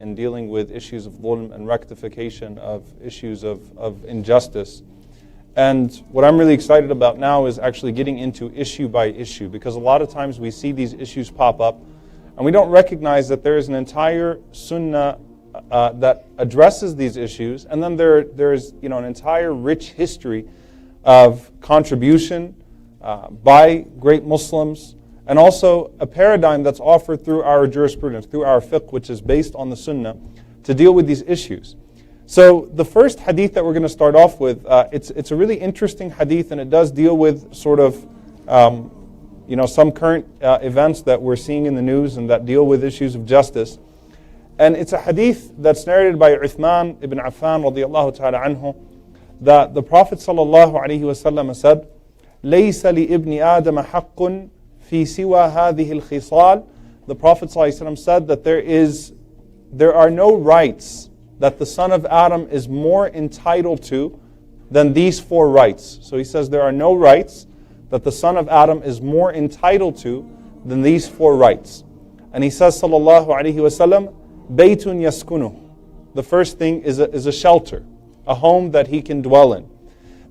in dealing with issues of dhulm and rectification of issues of injustice. And what I'm really excited about now is actually getting into issue by issue, because a lot of times we see these issues pop up and we don't recognize that there is an entire sunnah that addresses these issues, and then there's an entire rich history of contribution by great Muslims, and also a paradigm that's offered through our jurisprudence, through our fiqh, which is based on the sunnah, to deal with these issues. So the first hadith that we're going to start off with, it's a really interesting hadith, and it does deal with sort of some current events that we're seeing in the news and that deal with issues of justice. And it's a hadith that's narrated by Uthman ibn Affan radiyallahu ta'ala anhu, that the Prophet sallallahu alaihi wasallam said, لَيْسَ لِإِبْنِ آدَمَ حَقٌّ فِي سِوَى هَذِهِ الْخِصَالِ. The Prophet sallallahu alaihi wasallam said that there are no rights that the son of Adam is more entitled to than these four rights. So he says there are no rights that the son of Adam is more entitled to than these four rights. And he says, sallallahu alaihi wasallam, Baytun yaskunuh. The first thing is a shelter, a home that he can dwell in.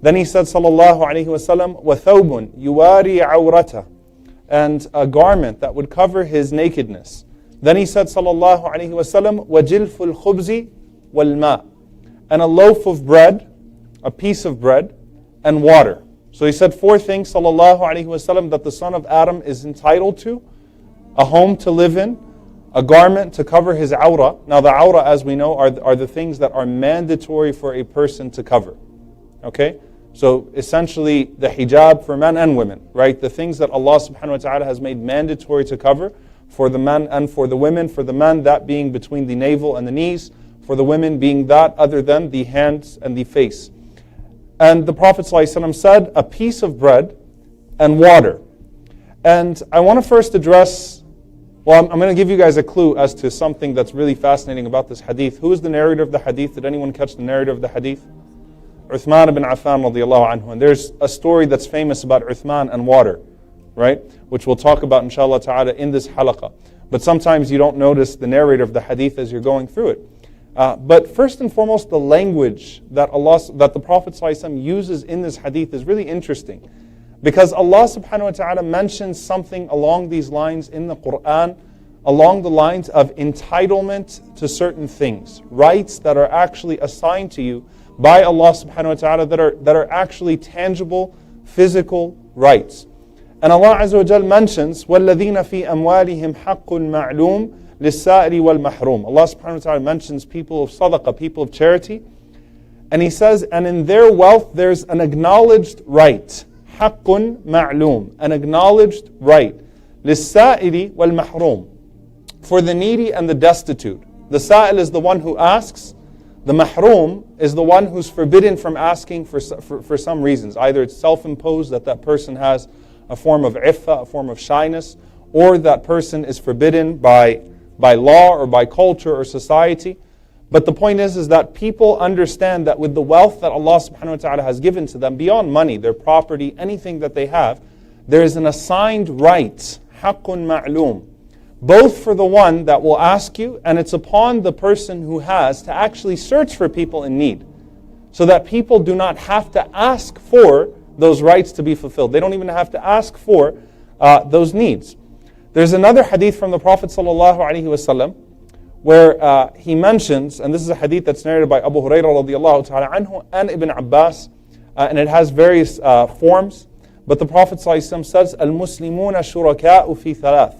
Then he said, sallallahu alaihi wasallam, وَثَوْبٌ يُوَارِي عَوْرَتَهُ, and a garment that would cover his nakedness. Then he said, sallallahu alaihi wasallam, وَجِلْفُ الْخُبْزِ وَالْمَاءِ, and a loaf of bread, a piece of bread, and water. So he said four things, sallallahu alaihi wasallam, that the son of Adam is entitled to: a home to live in, a garment to cover his awra. Now the awra, as we know, are the things that are mandatory for a person to cover. Okay? So essentially the hijab for men and women, right? The things that Allah subhanahu wa ta'ala has made mandatory to cover for the men and for the women. For the men, that being between the navel and the knees. For the women, being that other than the hands and the face. And the Prophet ﷺ said, a piece of bread and water. And I want to first address, I'm going to give you guys a clue as to something that's really fascinating about this hadith. Who is the narrator of the hadith? Did anyone catch the narrator of the hadith? Uthman ibn Affan radiyallahu anhu. And there's a story that's famous about Uthman and water, right? Which we'll talk about inshallah ta'ala in this halaqah. But sometimes you don't notice the narrator of the hadith as you're going through it. But first and foremost, the language that the Prophet ﷺ uses in this hadith is really interesting, because Allah subhanahu wa ta'ala mentions something along these lines in the Quran, along the lines of entitlement to certain things, rights that are actually assigned to you by Allah subhanahu wa ta'ala that are actually tangible, physical rights. And Allah Azza wa Jal mentions, وَالَّذِينَ فِي أَمْوَالِهِمْ حَقٌّ مَعْلُومٌ لِلسَّائِلِ وَالْمَحْرُومِ. Allah subhanahu wa ta'ala mentions people of sadaqah, people of charity. And He says, and in their wealth there's an acknowledged right. حَقٌّ مَعْلُومٌ, an acknowledged right. لِلسَّائِلِ وَالْمَحْرُومِ, for the needy and the destitute. The sa'il is the one who asks. The mahroom is the one who's forbidden from asking for some reasons. Either it's self-imposed, that person has a form of iffa, a form of shyness, or that person is forbidden by law or by culture or society. But the point is that people understand that with the wealth that Allah subhanahu wa ta'ala has given to them, beyond money, their property, anything that they have, there is an assigned right, haqqun ma'loom, both for the one that will ask you, and it's upon the person who has to actually search for people in need, so that people do not have to ask for those rights to be fulfilled. They don't even have to ask for those needs. There's another hadith from the Prophet ﷺ where he mentions, and this is a hadith that's narrated by Abu Hurairah radiyallahu ta'ala anhu and Ibn Abbas, and it has various forms. But the Prophet ﷺ says, Al-Muslimuna shuraka'u fi thalath,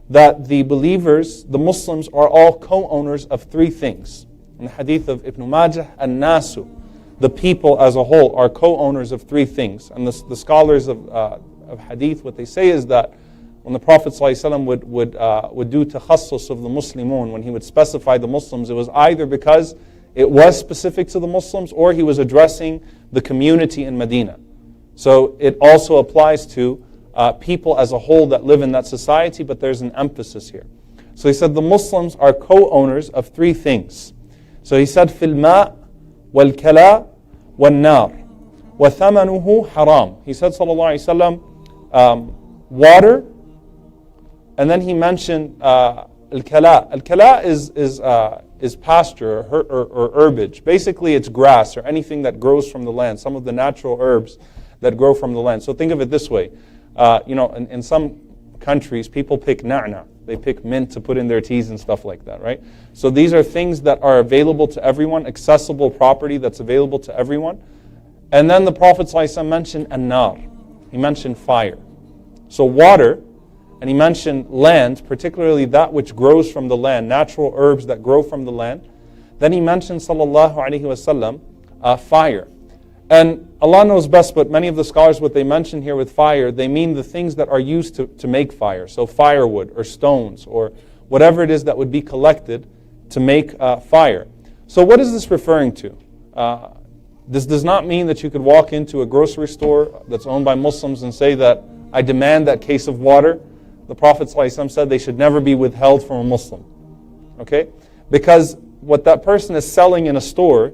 that the believers, the Muslims, are all co-owners of three things. In the hadith of Ibn Majah, An-Nasu, the people as a whole are co-owners of three things. And the scholars of hadith, what they say is that when the Prophet ﷺ would do takhassus of the Muslimun, when he would specify the Muslims, it was either because it was specific to the Muslims or he was addressing the community in Medina. So it also applies to people as a whole that live in that society, but there's an emphasis here. So he said the Muslims are co-owners of three things. So he said, fil ma' wal kala wal nar wa thamanuhu haram. He said, sallallahu alaihi wasallam, water. And then he mentioned al-kala. Al-kala is is pasture or herbage. Basically, it's grass or anything that grows from the land, some of the natural herbs that grow from the land. So think of it this way. In some countries, people pick na'na. They pick mint to put in their teas and stuff like that, right? So these are things that are available to everyone, accessible property that's available to everyone. And then the Prophet ﷺ mentioned an-nar. He mentioned fire. So water, and he mentioned land, particularly that which grows from the land, natural herbs that grow from the land. Then he mentioned, sallallahu alaihi wasallam, fire. And Allah knows best, but many of the scholars, what they mention here with fire, they mean the things that are used to make fire. So firewood or stones or whatever it is that would be collected to make fire. So what is this referring to? This does not mean that you could walk into a grocery store that's owned by Muslims and say that I demand that case of water. The Prophet ﷺ said they should never be withheld from a Muslim. Okay? Because what that person is selling in a store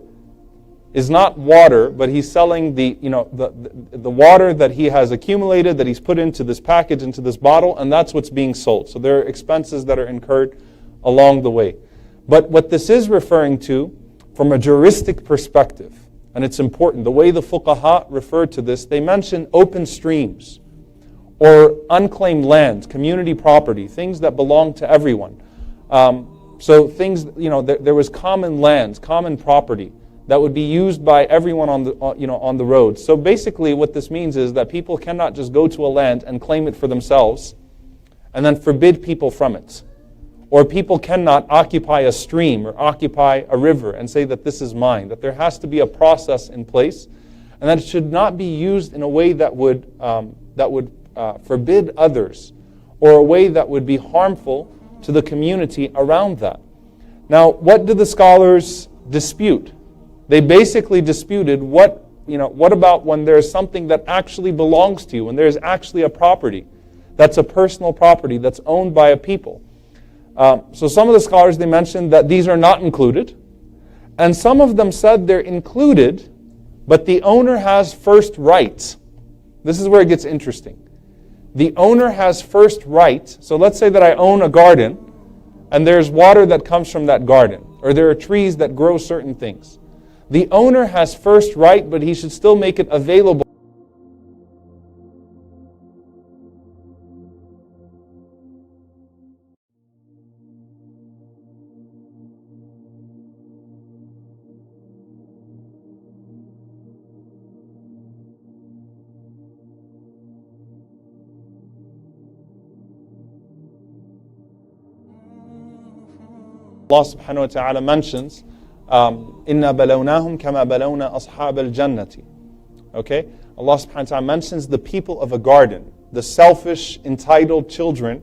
is not water, but he's selling the water that he has accumulated, that he's put into this package, into this bottle, and that's what's being sold. So there are expenses that are incurred along the way. But what this is referring to, from a juristic perspective, and it's important, the way the fuqaha refer to this, they mention open streams or unclaimed land, community property, things that belong to everyone. So things, there was common lands, common property that would be used by everyone on the road. So basically what this means is that people cannot just go to a land and claim it for themselves and then forbid people from it. Or people cannot occupy a stream or occupy a river and say that this is mine. That there has to be a process in place, and that it should not be used in a way that would forbid others, or a way that would be harmful to the community around that. Now, what do the scholars dispute? They basically disputed what about when there's something that actually belongs to you, when there's actually a property that's a personal property that's owned by a people. So some of the scholars, they mentioned that these are not included, and some of them said they're included, but the owner has first rights. This is where it gets interesting. The owner has first right. So let's say that I own a garden, and there's water that comes from that garden, or there are trees that grow certain things. The owner has first right, but he should still make it available. Allah subhanahu wa ta'ala mentions, إِنَّا بَلَوْنَاهُمْ كَمَا بَلَوْنَا أَصْحَابَ الْجَنَّةِ. Okay? Allah subhanahu wa ta'ala mentions the people of a garden, the selfish, entitled children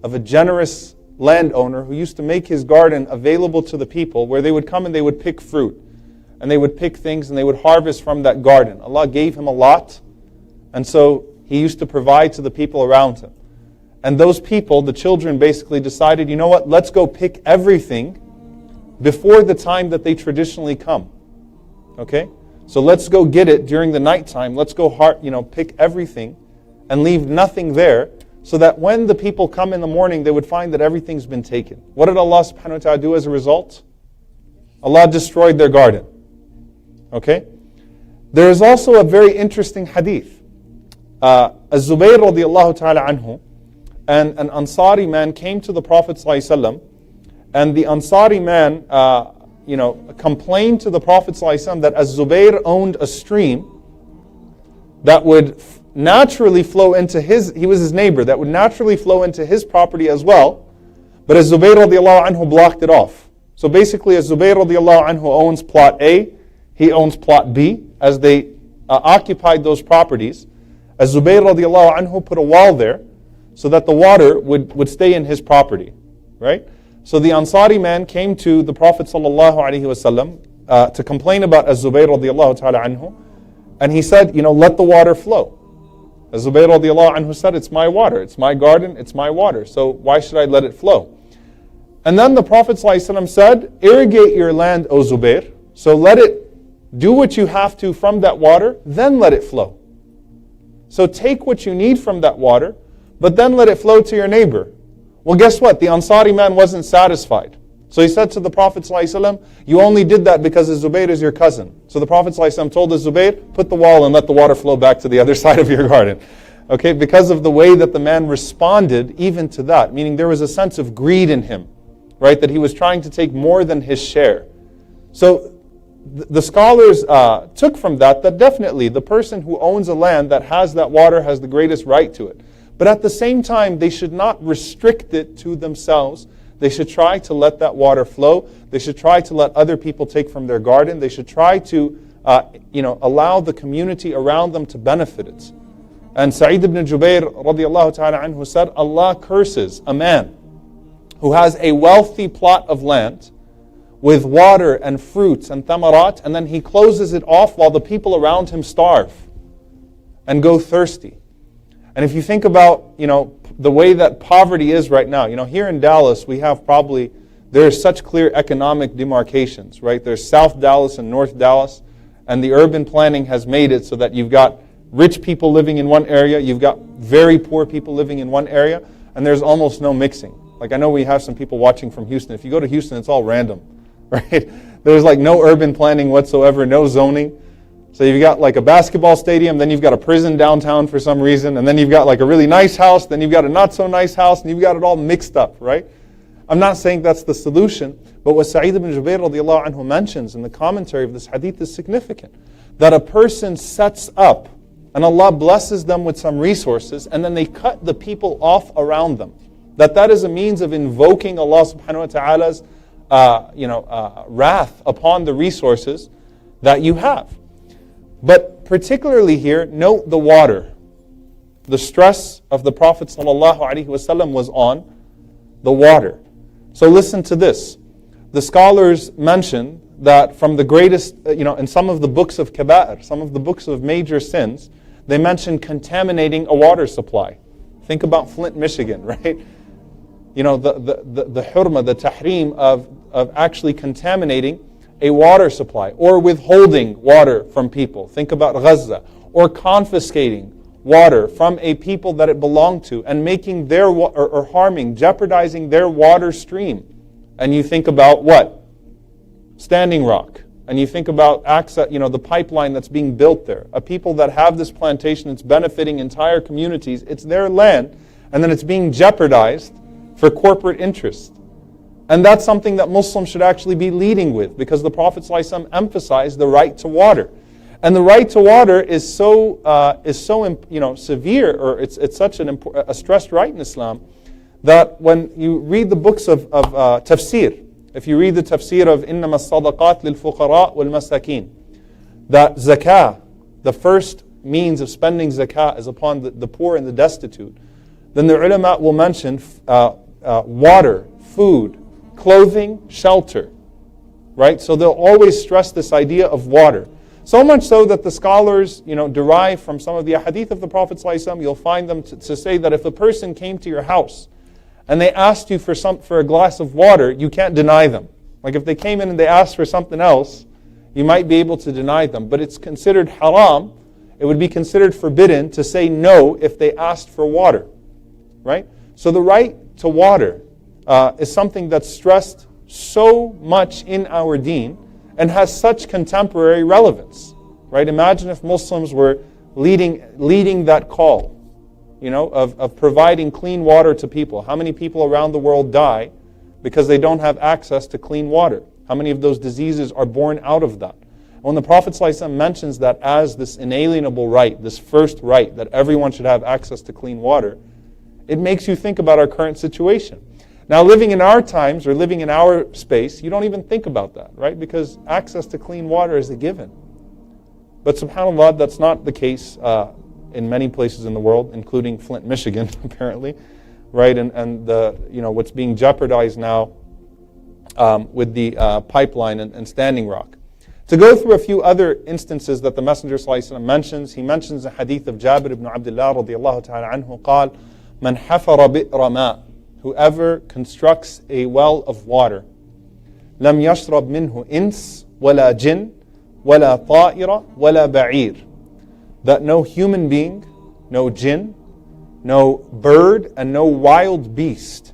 of a generous landowner who used to make his garden available to the people, where they would come and they would pick fruit, and they would pick things and they would harvest from that garden. Allah gave him a lot, and so he used to provide to the people around him. And those people, the children, basically decided, you know what, let's go pick everything before the time that they traditionally come. Okay? So let's go get it during the nighttime. Let's go pick everything and leave nothing there, so that when the people come in the morning, they would find that everything's been taken. What did Allah subhanahu wa ta'ala do as a result? Allah destroyed their garden. Okay? There is also a very interesting hadith. Zubaydah radiallahu ta'ala anhu, and an Ansari man came to the Prophet ﷺ, and the Ansari man complained to the Prophet ﷺ that Az-Zubayr owned a stream that would naturally flow into he was his neighbor, that would naturally flow into his property as well, but Az-Zubayr radiallahu anhu blocked it off. So basically, Az-Zubayr radiallahu anhu owns plot A, he owns plot B. As they occupied those properties, Az-Zubayr radiallahu anhu put a wall there, so that the water would stay in his property, right? So the Ansari man came to the Prophet ﷺ to complain about Az-Zubayr radiallahu ta'ala anhu, and he said, let the water flow. Az-Zubayr radiallahu anhu said, it's my water, it's my garden, it's my water, so why should I let it flow? And then the Prophet ﷺ said, irrigate your land, O Zubayr, so let it do what you have to from that water, then let it flow. So take what you need from that water, but then let it flow to your neighbor. Well, guess what? The Ansari man wasn't satisfied. So he said to the Prophet ﷺ, you only did that because Zubayr is your cousin. So the Prophet ﷺ told Zubayr, put the wall and let the water flow back to the other side of your garden. Okay, because of the way that the man responded even to that, meaning there was a sense of greed in him, right? That he was trying to take more than his share. So the scholars took from that definitely the person who owns a land that has that water has the greatest right to it. But at the same time, they should not restrict it to themselves. They should try to let that water flow. They should try to let other people take from their garden. They should try to allow the community around them to benefit it. And Sa'id ibn Jubayr radiallahu ta'ala anhu said, Allah curses a man who has a wealthy plot of land with water and fruits and thamarat, and then he closes it off while the people around him starve and go thirsty. And if you think about, the way that poverty is right now, here in Dallas, we have there's such clear economic demarcations, right? There's South Dallas and North Dallas, and the urban planning has made it so that you've got rich people living in one area, you've got very poor people living in one area, and there's almost no mixing. Like I know we have some people watching from Houston. If you go to Houston, it's all random, right? There's no urban planning whatsoever, no zoning. So you've got a basketball stadium, then you've got a prison downtown for some reason, and then you've got a really nice house, then you've got a not so nice house, and you've got it all mixed up, right? I'm not saying that's the solution, but what Sa'id ibn Jubayr radiallahu anhu mentions in the commentary of this hadith is significant. That a person sets up, and Allah blesses them with some resources, and then they cut the people off around them. That is a means of invoking Allah subhanahu wa ta'ala's wrath upon the resources that you have. But particularly here, note the water. The stress of the Prophet ﷺ was on the water. So listen to this. The scholars mention that from the greatest, in some of the books of kaba'ir, some of the books of major sins, they mention contaminating a water supply. Think about Flint, Michigan, right? The hurma, the tahrim of actually contaminating a water supply, or withholding water from people. Think about Gaza, or confiscating water from a people that it belonged to, and making their or harming, jeopardizing their water stream. And you think about what? Standing Rock. And you think about access, the pipeline that's being built there. A people that have this plantation, it's benefiting entire communities. It's their land, and then it's being jeopardized for corporate interest. And that's something that Muslims should actually be leading with, because the Prophet ﷺ emphasized the right to water. And the right to water is so severe, or it's such a stressed right in Islam, that when you read the books of tafsir, if you read the tafsir of إِنَّمَا الصَّدَقَاتِ لِلْفُقَرَاءِ وَالْمَسَاكِينَ, that zakah, the first means of spending zakah is upon the poor and the destitute, then the ulama will mention water, food, clothing, shelter, right? So they'll always stress this idea of water. So much so that the scholars, derive from some of the hadith of the Prophet ﷺ, you'll find them to say that if a person came to your house and they asked you for a glass of water, you can't deny them. Like if they came in and they asked for something else, you might be able to deny them. But it's considered haram, it would be considered forbidden to say no if they asked for water, right? So the right to water is something that's stressed so much in our deen and has such contemporary relevance, right? Imagine if Muslims were leading that call, of providing clean water to people. How many people around the world die because they don't have access to clean water? How many of those diseases are born out of that? When the Prophet ﷺ mentions that as this inalienable right, this first right, that everyone should have access to clean water, it makes you think about our current situation. Now, living in our times, or living in our space, you don't even think about that, right? Because access to clean water is a given. But subhanAllah, that's not the case in many places in the world, including Flint, Michigan, apparently, right? And what's being jeopardized now with the pipeline and Standing Rock. To go through a few other instances that the Messenger ﷺ mentions, he mentions a hadith of Jabir ibn Abdullah radiallahu ta'ala anhu, قال, من حفر بئر ماء, whoever constructs a well of water, لم يشرب منه إنس ولا جن ولا طائر ولا بعير, that no human being, no jinn, no bird, and no wild beast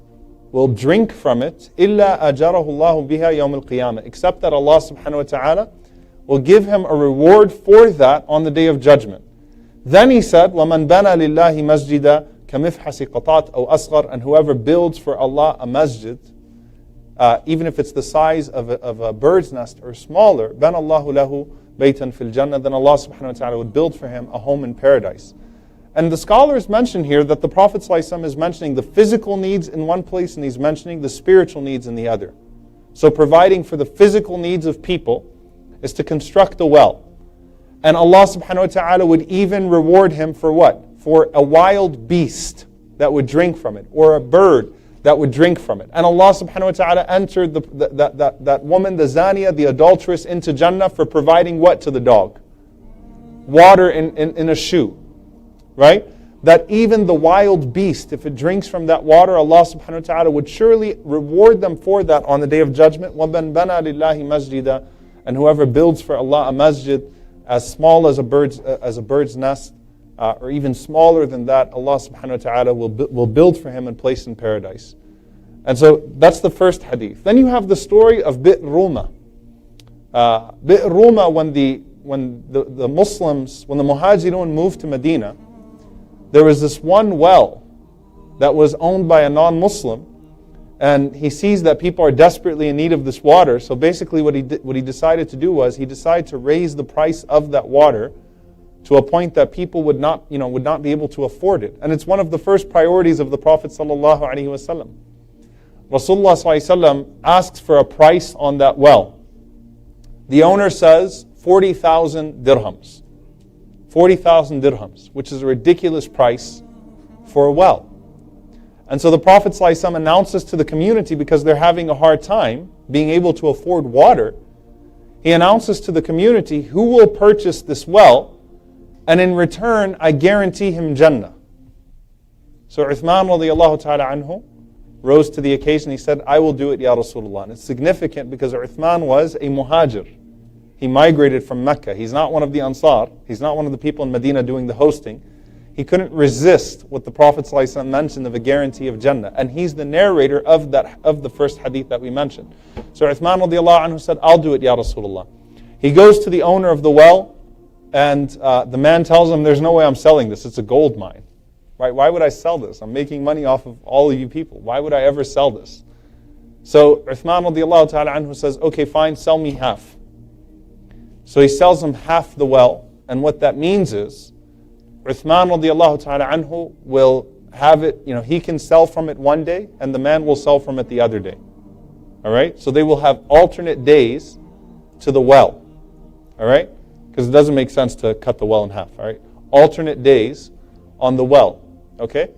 will drink from it, إِلَّا أَجَرَهُ اللَّهُ بِهَا يَوْمَ الْقِيَامَةِ, except that Allah subhanahu wa ta'ala will give him a reward for that on the Day of Judgment. Then he said, وَمَنْ بَنَى لِلَّهِ مَسْجِدًا كَمِفْحَسِ قَطَعْتٍ أَوْ أَصْغَرٍ, and whoever builds for Allah a masjid, even if it's the size of a bird's nest or smaller, بَنَى اللَّهُ لَهُ بَيْتًا فِي الْجَنَّةِ, then Allah subhanahu wa ta'ala would build for him a home in paradise. And the scholars mention here that the Prophet ﷺ is mentioning the physical needs in one place and he's mentioning the spiritual needs in the other. So providing for the physical needs of people is to construct a well. And Allah subhanahu wa ta'ala would even reward him for what? For a wild beast that would drink from it, or a bird that would drink from it. And Allah subhanahu wa ta'ala entered that woman, the Zaniya, the adulteress, into Jannah for providing what to the dog? Water in a shoe. Right? That even the wild beast, if it drinks from that water, Allah subhanahu wa ta'ala would surely reward them for that on the Day of Judgment. وَمَنْ بَنَى لِلَّهِ مَسْجِدًا, and whoever builds for Allah a masjid as small as a bird's nest, or even smaller than that, Allah subhanahu wa ta'ala will build for him and place in paradise. And so that's the first hadith. Then you have the story of Rumah. Rumah, when the Muslims, when the Muhajirun moved to Medina, there was this one well that was owned by a non-Muslim, and he sees that people are desperately in need of this water. So basically what he decided to do was he decided to raise the price of that water to a point that people would not be able to afford it. And it's one of the first priorities of the Prophet sallallahu alaihi wasallam. Rasulullah sallallahu alaihi wasallam asks for a price on that well. The owner says 40,000 dirhams. 40,000 dirhams, which is a ridiculous price for a well. And so the Prophet ﷺ announces to the community, because they're having a hard time being able to afford water, he announces to the community who will purchase this well, and in return I guarantee him Jannah. So Uthman radiallahu ta'ala anhu rose to the occasion. He said, I will do it, Ya Rasulullah. And it's significant because Uthman was a muhajir. He migrated from Mecca. He's not one of the Ansar. He's not one of the people in Medina doing the hosting. He couldn't resist what the Prophet ﷺ mentioned of a guarantee of Jannah. And he's the narrator of the first hadith that we mentioned. So Uthman radiallahu anhu said, I'll do it, Ya Rasulullah. He goes to the owner of the well, and the man tells him, there's no way I'm selling this. It's a gold mine. Right? Why would I sell this? I'm making money off of all of you people. Why would I ever sell this? So Uthman radiallahu ta'ala anhu says, okay, fine, sell me half. So he sells him half the well, and what that means is Uthman radiallahu ta'ala anhu will have it, he can sell from it one day and the man will sell from it the other day. Alright? So they will have alternate days to the well. Alright? Because it doesn't make sense to cut the well in half. Alright? Alternate days on the well. Okay?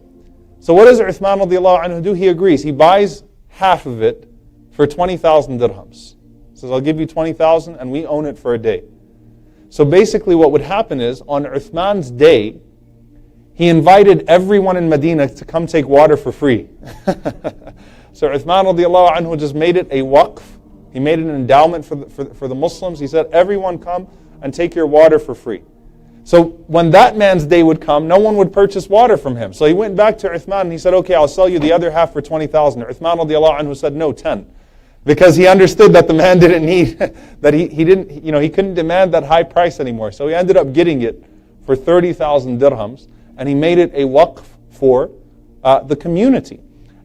So what does Uthman radiallahu anhu do? He agrees. He buys half of it for 20,000 dirhams. Says, I'll give you 20,000 and we own it for a day. So basically what would happen is, on Uthman's day, he invited everyone in Medina to come take water for free. So Uthman radiallahu anhu just made it a waqf. He made it an endowment for the Muslims. He said, everyone come and take your water for free. So when that man's day would come, no one would purchase water from him. So he went back to Uthman and he said, okay, I'll sell you the other half for 20,000. Uthman radiallahu anhu said, no, 10. Because he understood that the man didn't need, that he couldn't demand that high price anymore. So he ended up getting it for 30,000 dirhams, and he made it a waqf for the community.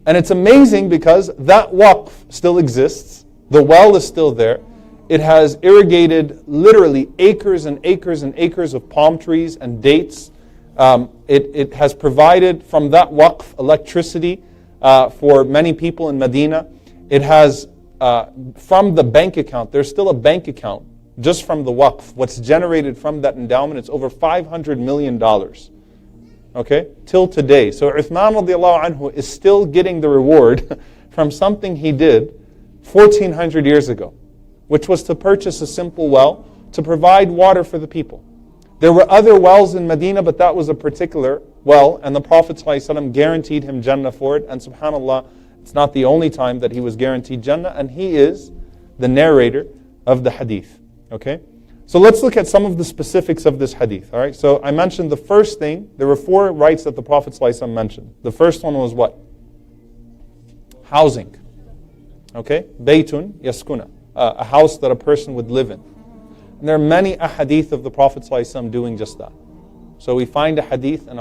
And it's amazing because that waqf still exists. The well is still there. It has irrigated literally acres and acres and acres of palm trees and dates. It has provided from that waqf electricity for many people in Medina. It has from the bank account, there's still a bank account just from the waqf. What's generated from that endowment, it's over $500 million. Okay? Till today. So Uthman radiallahu anhu is still getting the reward from something he did 1400 years ago, which was to purchase a simple well to provide water for the people. There were other wells in Medina, but that was a particular well, and the Prophet ﷺ guaranteed him Jannah for it, and subhanAllah, it's not the only time that he was guaranteed Jannah, and he is the narrator of the hadith. Okay? So let's look at some of the specifics of this hadith. All right? So I mentioned the first thing, there were 4 rights that the Prophet ﷺ mentioned. The first one was what? housing. Okay? Baytun yaskuna. A house that a person would live in. And there are many ahadith of the Prophet ﷺ doing just that. So we find a hadith, and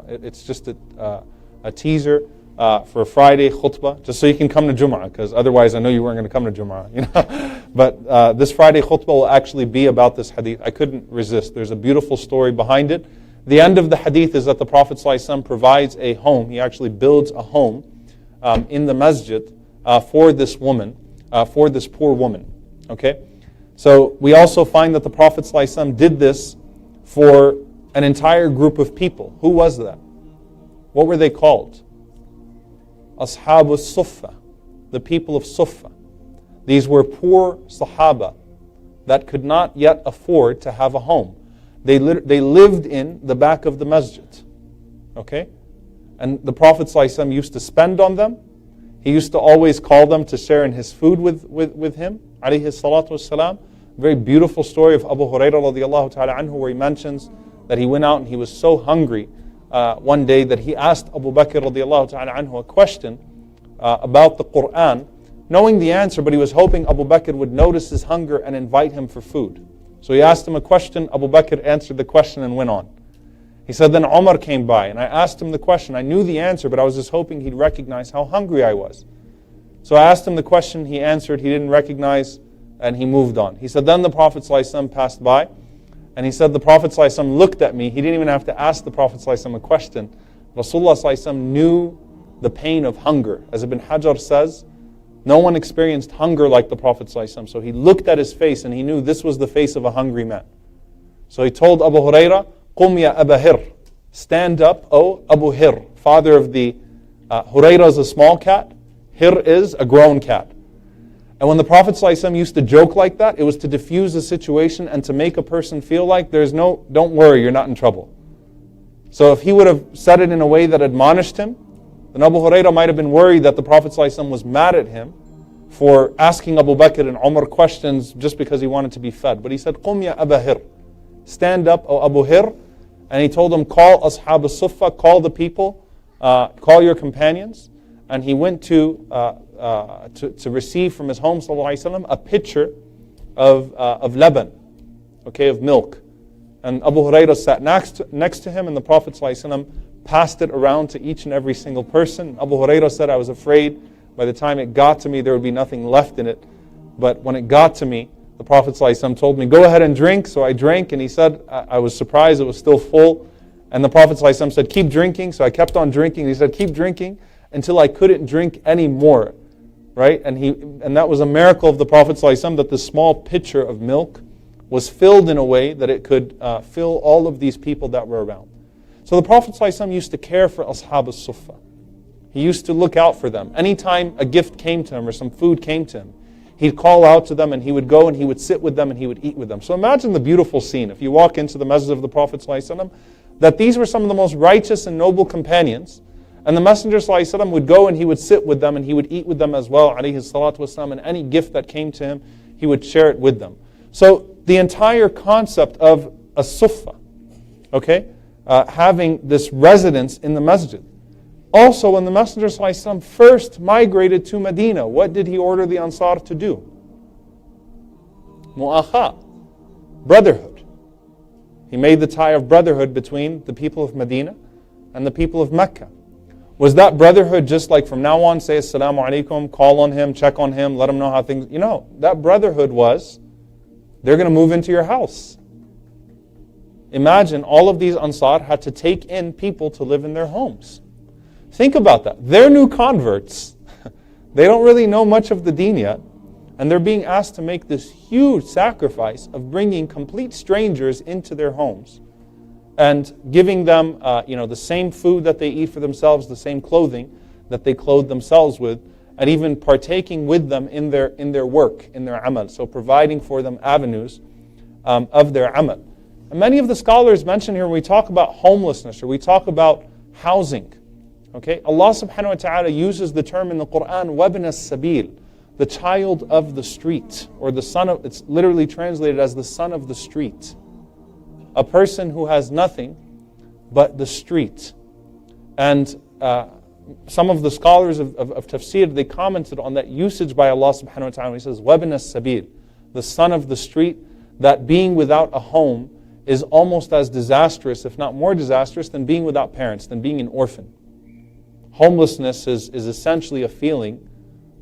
it's just a teaser for a Friday khutbah, just so you can come to Jum'ah, because otherwise I know you weren't going to come to Jum'ah. You know? But this Friday khutbah will actually be about this hadith. I couldn't resist. There's a beautiful story behind it. The end of the hadith is that the Prophet ﷺ provides a home. He actually builds a home in the masjid for this woman, for this poor woman. Okay? So we also find that the Prophet ﷺ did this for an entire group of people. Who was that? What were they called? Ashabu Suffa, the people of Suffa. These were poor Sahaba that could not yet afford to have a home. They lived in the back of the masjid. Okay? And the Prophet ﷺ used to spend on them. He used to always call them to share in his food with him, alayhi salatu wassalam. Very beautiful story of Abu Hurairah radiallahu ta'ala anhu, where he mentions that he went out and he was so hungry one day that he asked Abu Bakr radiallahu ta'ala anhu a question about the Quran, knowing the answer, but he was hoping Abu Bakr would notice his hunger and invite him for food. So he asked him a question, Abu Bakr answered the question and went on. He said, then Omar came by and I asked him the question. I knew the answer, but I was just hoping he'd recognize how hungry I was. So I asked him the question, he answered, he didn't recognize, and he moved on. He said, then the Prophet ﷺ passed by, and he said, the Prophet ﷺ looked at me. He didn't even have to ask the Prophet ﷺ a question. Rasulullah ﷺ knew the pain of hunger. As Ibn Hajar says, no one experienced hunger like the Prophet ﷺ. So he looked at his face and he knew this was the face of a hungry man. So he told Abu Hurairah, Qum ya Aba Hir. Stand up, O Abu Hir. Father of the, Hurairah is a small cat. Hir is a grown cat. And when the Prophet ﷺ used to joke like that, it was to diffuse the situation and to make a person feel like don't worry, you're not in trouble. So if he would have said it in a way that admonished him, then Abu Hurairah might have been worried that the Prophet ﷺ was mad at him for asking Abu Bakr and Umar questions just because he wanted to be fed. But he said, Qum ya Aba Hir. Stand up, O Abu Hir. And he told them, call Ashab al-Suffa, call the people, call your companions. And he went to receive from his home, sallallahu alaihi wasallam, a pitcher of Leban, okay, of milk. And Abu Hurairah sat next to him, and the Prophet sallallahu alaihi wasallam passed it around to each and every single person. Abu Hurairah said, I was afraid by the time it got to me there would be nothing left in it. But when it got to me, the Prophet ﷺ told me, go ahead and drink. So I drank, and he said, I was surprised it was still full. And the Prophet ﷺ said, keep drinking. So I kept on drinking. He said, keep drinking until I couldn't drink anymore. Right? And that was a miracle of the Prophet ﷺ, that this small pitcher of milk was filled in a way that it could fill all of these people that were around. So the Prophet ﷺ used to care for Ashab al-Suffa. He used to look out for them. Anytime a gift came to him or some food came to him, he'd call out to them and he would go and he would sit with them and he would eat with them. So imagine the beautiful scene. If you walk into the masjid of the Prophet ﷺ, that these were some of the most righteous and noble companions. And the Messenger ﷺ would go and he would sit with them and he would eat with them as well, alayhi salatu wasalam, and any gift that came to him, he would share it with them. So the entire concept of a suffah, okay, having this residence in the masjid. Also, when the Messenger ﷺ first migrated to Medina, what did he order the Ansar to do? Mu'akha, brotherhood. He made the tie of brotherhood between the people of Medina and the people of Mecca. Was that brotherhood just like from now on, say Assalamu alaikum, call on him, check on him, let him know how things... that brotherhood was, they're going to move into your house. Imagine all of these Ansar had to take in people to live in their homes. Think about that. They're new converts. They don't really know much of the deen yet. And they're being asked to make this huge sacrifice of bringing complete strangers into their homes and giving them the same food that they eat for themselves, the same clothing that they clothe themselves with, and even partaking with them in their work, in their amal. So providing for them avenues of their amal. And many of the scholars mention here when we talk about homelessness or we talk about housing, okay, Allah subhanahu wa ta'ala uses the term in the Quran, وَابْنَ السَّبِيلِ, the child of the street, or the son of, it's literally translated as the son of the street. A person who has nothing but the street. And some of the scholars of tafsir, they commented on that usage by Allah subhanahu wa ta'ala. He says, وَابْنَ السَّبِيلِ, the son of the street, that being without a home is almost as disastrous, if not more disastrous, than being without parents, than being an orphan. Homelessness is essentially a feeling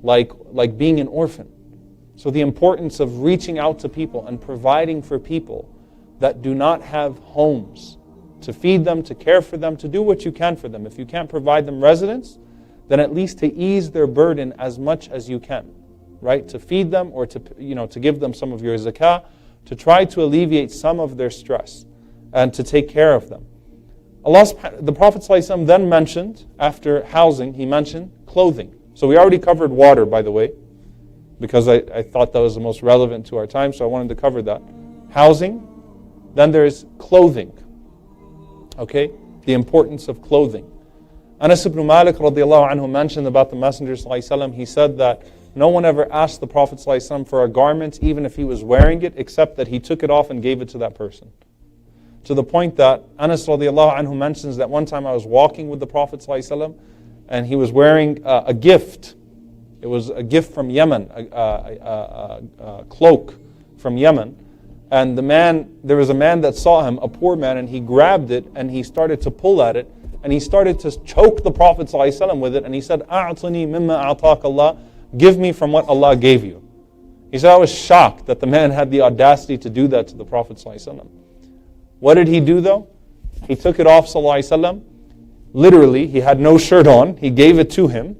like being an orphan. So the importance of reaching out to people and providing for people that do not have homes, to feed them, to care for them, to do what you can for them. If you can't provide them residence, then at least to ease their burden as much as you can, right? To feed them or to give them some of your zakah, to try to alleviate some of their stress and to take care of them. The Prophet ﷺ then mentioned, after housing, he mentioned clothing. So we already covered water, by the way, because I thought that was the most relevant to our time, so I wanted to cover that. Housing, then there's clothing. Okay, the importance of clothing. Anas ibn Malik radiallahu anhu mentioned about the Messenger ﷺ, he said that no one ever asked the Prophet ﷺ for a garment, even if he was wearing it, except that he took it off and gave it to that person. To the point that Anas radiallahu anhu mentions that one time I was walking with the Prophet ﷺ, and he was wearing a gift. It was a gift from Yemen, a cloak from Yemen. And there was a man that saw him, a poor man, and he grabbed it and he started to pull at it, and he started to choke the Prophet ﷺ with it, and he said, "A'tini mimma a'taka Allah," give me from what Allah gave you. He said, I was shocked that the man had the audacity to do that to the Prophet ﷺ. What did he do though? He took it off ﷺ. Literally, he had no shirt on. He gave it to him.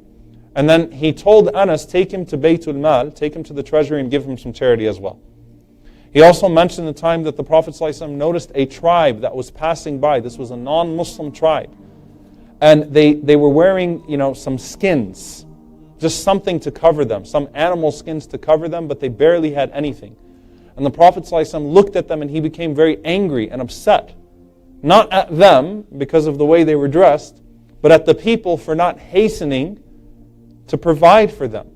And then he told Anas, take him to Baytul Mal, take him to the treasury and give him some charity as well. He also mentioned the time that the Prophet ﷺ noticed a tribe that was passing by. This was a non-Muslim tribe. And they were wearing, some skins. Just something to cover them. Some animal skins to cover them, but they barely had anything. And the Prophet ﷺ looked at them and he became very angry and upset. Not at them because of the way they were dressed, but at the people for not hastening to provide for them.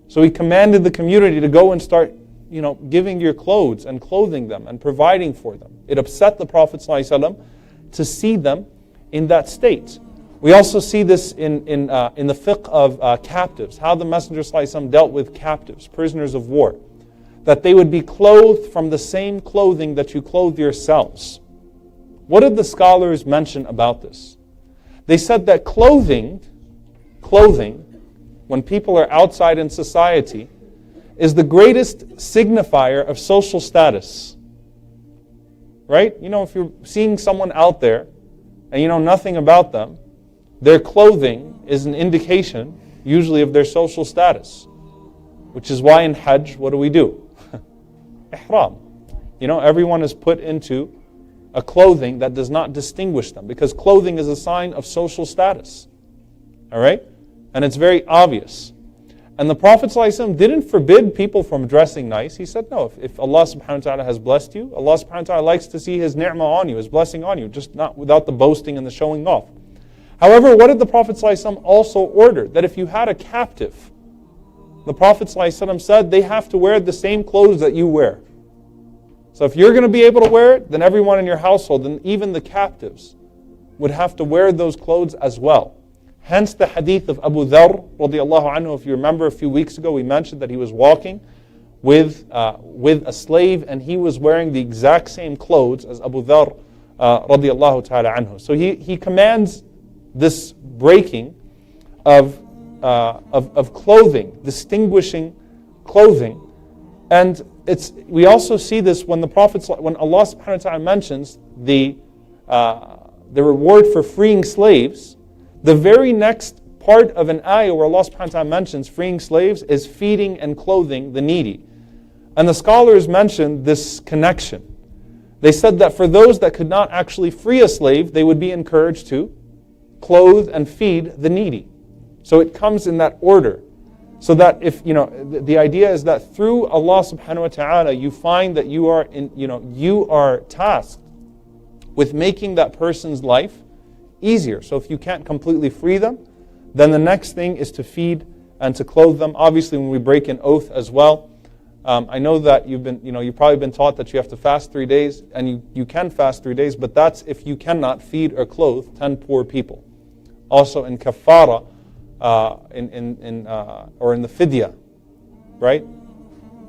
So he commanded the community to go and start giving your clothes and clothing them and providing for them. It upset the Prophet ﷺ to see them in that state. We also see this in the fiqh of captives, how the Messenger ﷺ dealt with captives, prisoners of war, that they would be clothed from the same clothing that you clothe yourselves. What did the scholars mention about this? They said that clothing, when people are outside in society, is the greatest signifier of social status. Right? If you're seeing someone out there and you know nothing about them, their clothing is an indication, usually, of their social status. Which is why in Hajj, what do? Ihram. Everyone is put into a clothing that does not distinguish them, because clothing is a sign of social status. Alright? And it's very obvious. And the Prophet ﷺ didn't forbid people from dressing nice. He said, no, if Allah subhanahu wa ta'ala has blessed you, Allah subhanahu wa ta'ala likes to see His ni'mah on you, His blessing on you, just not without the boasting and the showing off. However, what did the Prophet ﷺ also order? That if you had a captive, the Prophet ﷺ said they have to wear the same clothes that you wear. So if you're going to be able to wear it, then everyone in your household, and even the captives, would have to wear those clothes as well. Hence the hadith of Abu Dharr radiallahu anhu. If you remember a few weeks ago, we mentioned that he was walking with a slave, and he was wearing the exact same clothes as Abu Dharr radiallahu ta'ala anhu. So he commands this breaking of clothing, distinguishing clothing. And we also see this when Allah subhanahu wa ta'ala mentions the reward for freeing slaves. The very next part of an ayah where Allah subhanahu wa ta'ala mentions freeing slaves is feeding and clothing the needy. And the scholars mentioned this connection. They said that for those that could not actually free a slave, they would be encouraged to clothe and feed the needy. So it comes in that order. So that if, the idea is that through Allah subhanahu wa ta'ala, you find that you are tasked with making that person's life easier. So if you can't completely free them, then the next thing is to feed and to clothe them. Obviously, when we break an oath as well, I know that you've probably been taught that you have to fast 3 days, and you can fast 3 days, but that's if you cannot feed or clothe 10 poor people. also in kafara, or in the fidya, right?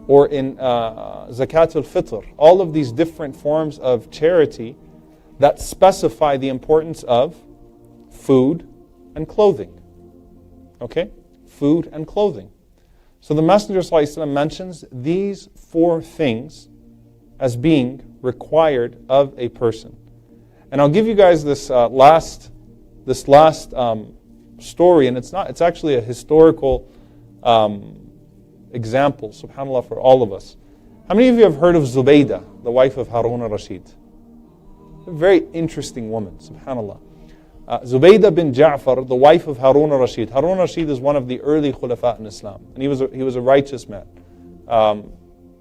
Or in zakat al-fitr. All of these different forms of charity that specify the importance of food and clothing. Okay? Food and clothing. So the Messenger ﷺ mentions these 4 things as being required of a person. And I'll give you guys this last story, and it's actually a historical example, subhanAllah, for all of us. How many of you have heard of Zubaydah, the wife of Harun al-Rashid? A very interesting woman, subhanAllah. Zubaydah bin Ja'far, the wife of Harun al-Rashid. Harun al-Rashid is one of the early khulafa in Islam, and he was a righteous man.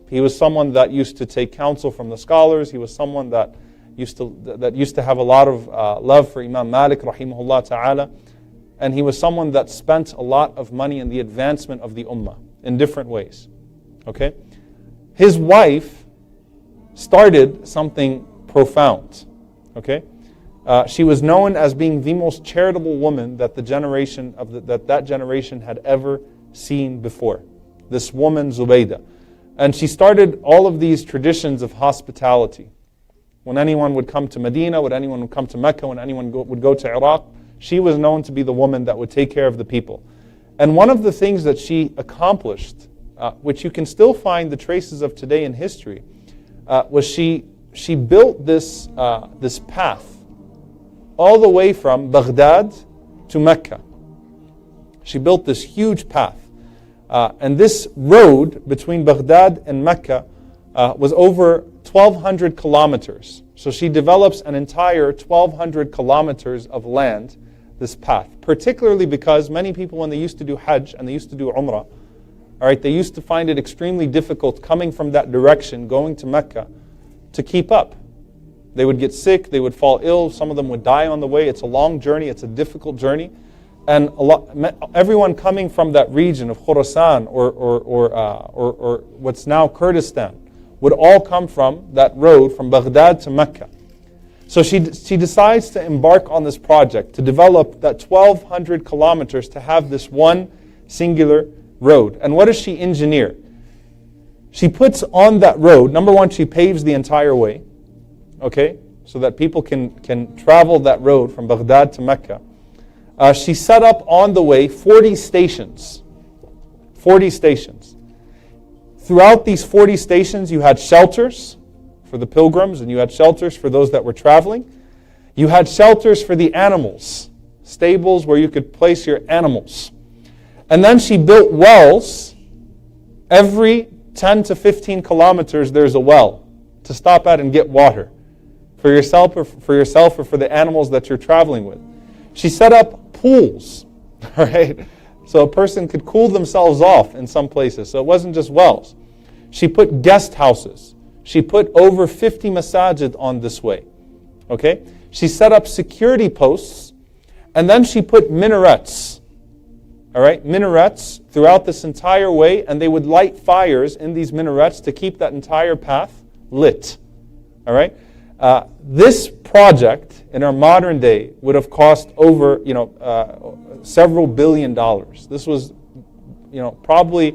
He was someone that used to take counsel from the scholars. He was someone that used to have a lot of love for Imam Malik, rahimahullah ta'ala. And he was someone that spent a lot of money in the advancement of the ummah in different ways. Okay? His wife started something profound. Okay? She was known as being the most charitable woman that that generation had ever seen before. This woman, Zubaydah. And she started all of these traditions of hospitality. When anyone would come to Medina, when anyone would come to Mecca, when anyone would go to Iraq, she was known to be the woman that would take care of the people. And one of the things that she accomplished, which you can still find the traces of today in history, was she built this path all the way from Baghdad to Mecca. She built this huge path. And this road between Baghdad and Mecca was over 1,200 kilometers. So she develops an entire 1,200 kilometers of land, this path. Particularly because many people, when they used to do Hajj and they used to do Umrah, all right, they used to find it extremely difficult coming from that direction, going to Mecca, to keep up. They would get sick, they would fall ill, some of them would die on the way. It's a long journey, it's a difficult journey. And everyone coming from that region of Khorasan or what's now Kurdistan would all come from that road from Baghdad to Mecca. So she decides to embark on this project to develop that 1,200 kilometers to have this one singular road. And what does she engineer? She puts on that road, number one, she paves the entire way, okay, so that people can travel that road from Baghdad to Mecca. She set up on the way 40 stations. 40 stations. Throughout these 40 stations, you had shelters for the pilgrims, and you had shelters for those that were traveling. You had shelters for the animals, stables where you could place your animals. And then she built wells. Every 10 to 15 kilometers, there's a well to stop at and get water for yourself or for the animals that you're traveling with. She set up pools, right? So a person could cool themselves off in some places. So it wasn't just wells. She put guest houses. She put over 50 masajid on this way. Okay? She set up security posts, and then she put minarets. All right? Minarets throughout this entire way, and they would light fires in these minarets to keep that entire path lit. All right? This project in our modern day would have cost over, several $billion. This was, probably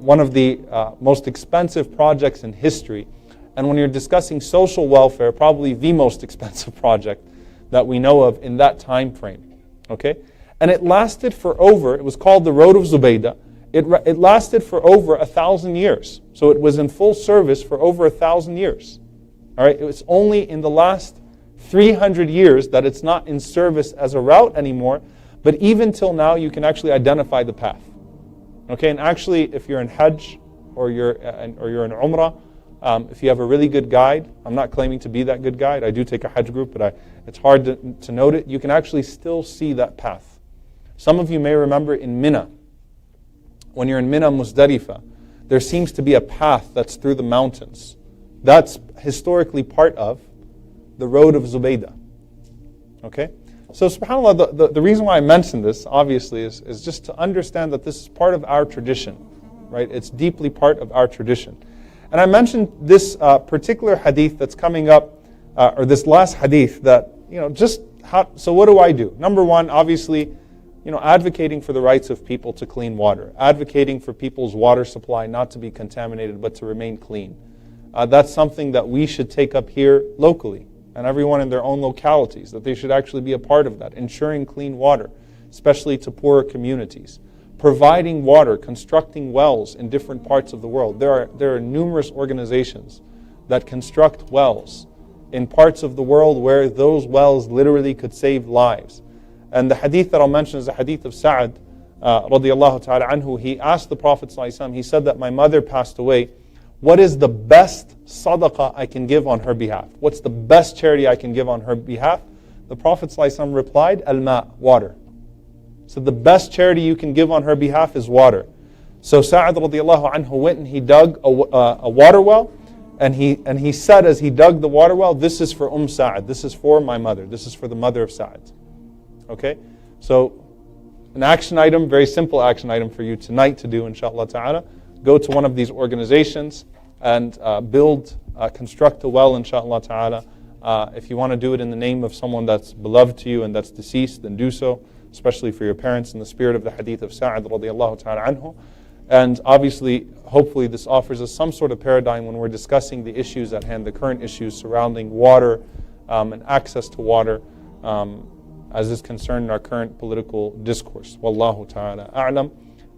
one of the most expensive projects in history. And when you're discussing social welfare, probably the most expensive project that we know of in that time frame. Okay? And it lasted for it was called the Road of Zubaydah. It lasted for over 1,000 years. So it was in full service for over 1,000 years. All right? It was only in the last 300 years that it's not in service as a route anymore, but even till now you can actually identify the path. Okay, and actually if you're in Hajj or you're in Umrah, if you have a really good guide, I'm not claiming to be that good guide, I do take a Hajj group, but it's hard to note it, you can actually still see that path. Some of you may remember in Mina, when you're in Mina Muzdalifah, there seems to be a path that's through the mountains. That's historically part of the road of Zubaydah. Okay? So subhanAllah, the reason why I mention this, obviously, is just to understand that this is part of our tradition. Right? It's deeply part of our tradition. And I mentioned this particular hadith that's coming up, or this last hadith that, just so what do I do? Number one, obviously, advocating for the rights of people to clean water, advocating for people's water supply not to be contaminated but to remain clean. That's something that we should take up here locally, and everyone in their own localities, that they should actually be a part of that, ensuring clean water, especially to poorer communities. Providing water, constructing wells in different parts of the world. There are numerous organizations that construct wells in parts of the world where those wells literally could save lives. And the hadith that I'll mention is the hadith of Sa'ad radiallahu ta'ala anhu. He asked the Prophet ﷺ, he said that my mother passed away. What is the best sadaqah I can give on her behalf? What's the best charity I can give on her behalf? The Prophet ﷺ replied, al-ma', water. So the best charity you can give on her behalf is water. So Sa'ad radiallahu anhu went and he dug a water well, and he said as he dug the water well, this is for Sa'ad, this is for my mother, this is for the mother of Sa'ad. Okay? So an action item, very simple action item for you tonight to do, inshallah ta'ala. Go to one of these organizations and construct a well, inshallah ta'ala. If you want to do it in the name of someone that's beloved to you and that's deceased, then do so, especially for your parents, in the spirit of the hadith of Sa'ad radiallahu ta'ala anhu. And obviously, hopefully this offers us some sort of paradigm when we're discussing the issues at hand, the current issues surrounding water and access to water, as is concerned in our current political discourse. Wallahu ta'ala a'lam.